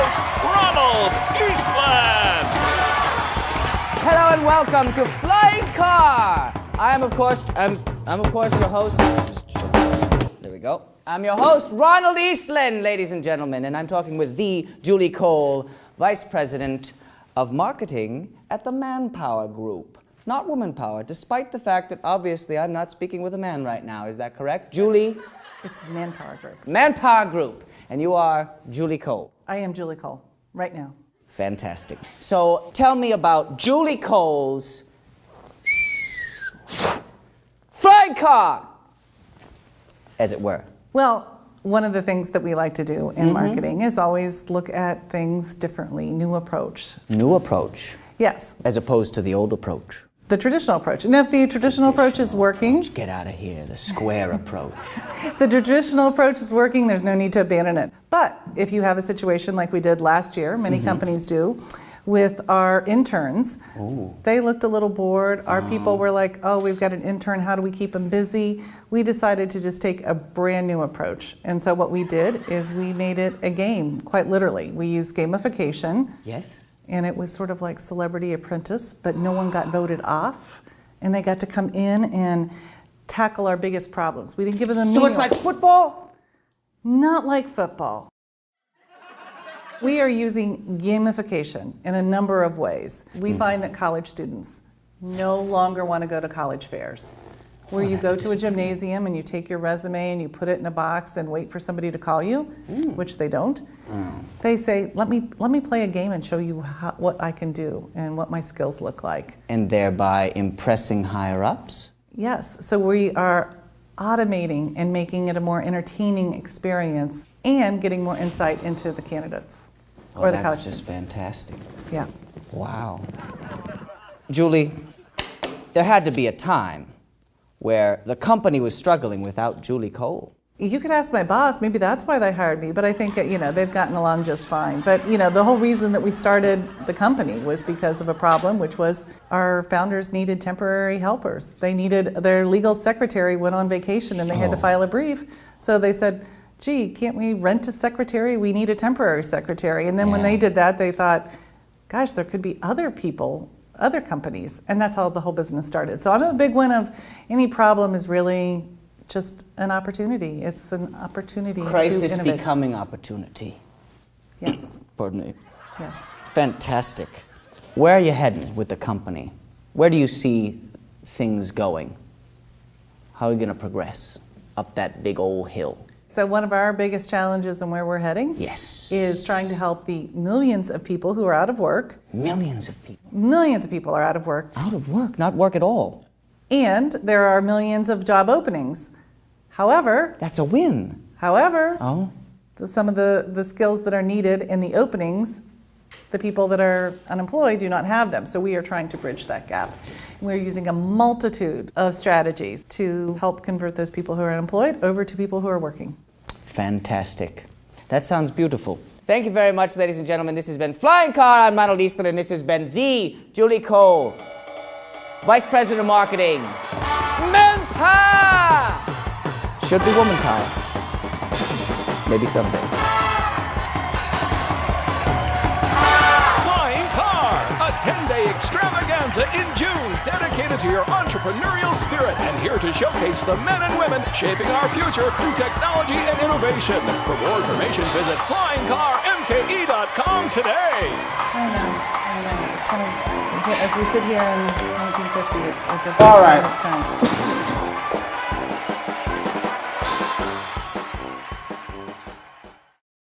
host, Ronald Eastland. Hello and welcome to Flying Car. I'm of course your host. There we go. I'm your host, Ronald Eastland, ladies and gentlemen, and I'm talking with the Julie Cole, Vice President of Marketing at the ManpowerGroup. Not woman power, despite the fact that obviously I'm not speaking with a man right now. Is that correct? Julie? It's ManpowerGroup. ManpowerGroup. And you are Julie Cole. I am Julie Cole, right now. Fantastic. So tell me about Julie Cole's flying car, as it were. Well, one of the things that we like to do in marketing is always look at things differently, new approach. New approach. Yes. As opposed to the old approach. The traditional approach. And if the traditional approach is working, Get out of here, the square approach. if the traditional approach is working, there's no need to abandon it. But if you have a situation like we did last year, many companies do, with our interns, they looked a little bored. Our people were like, oh, we've got an intern, how do we keep them busy? We decided to just take a brand new approach. And so what we did is we made it a game, quite literally. We used gamification. Yes? And it was sort of like Celebrity Apprentice, but no one got voted off. And they got to come in and tackle our biggest problems. We didn't give them a So it's like football? Not like football. We are using gamification in a number of ways. We find that college students no longer want to go to college fairs, where you go to a gymnasium and you take your resume and you put it in a box and wait for somebody to call you, which they don't. They say, let me play a game and show you what I can do and what my skills look like. And thereby impressing higher-ups? Yes, so we are automating and making it a more entertaining experience and getting more insight into the candidates or the college That's just students. fantastic. Yeah. Wow. Julie, there had to be a time where the company was struggling without Julie Cole. You could ask my boss, maybe that's why they hired me, but I think that, they've gotten along just fine. But, the whole reason that we started the company was because of a problem, which was our founders needed temporary helpers. Their legal secretary went on vacation and they had to file a brief. So they said, gee, can't we rent a secretary? We need a temporary secretary. And then when they did that, they thought, gosh, there could be other people, other companies, and that's how the whole business started. So I'm a big one of any problem is really just an opportunity. It's an opportunity Crisis to innovate. becoming opportunity. Yes. Pardon me. Yes. Fantastic. Where are you heading with the company? Where do you see things going? How are you going to progress up that big old hill? So one of our biggest challenges and where we're heading is trying to help the millions of people who are out of work. Millions of people. Millions of people are out of work. Out of work, not work at all. And there are millions of job openings. However, That's a win. some of the skills that are needed in the openings, the people that are unemployed do not have them. So we are trying to bridge that gap. We're using a multitude of strategies to help convert those people who are unemployed over to people who are working. Fantastic. That sounds beautiful. Thank you very much, ladies and gentlemen. This has been Flying Car. I'm Ronald Eastland, and this has been the Julie Cole, Vice President of Marketing. Manpower! Should be woman power. Maybe someday. Flying Car, a 10-day extravaganza in June dedicated to your entrepreneurial spirit and here to showcase the men and women shaping our future through technology and innovation. For more information, visit flyingcarmke.com today. I know. As we sit here in 1950, it doesn't All right. make sense.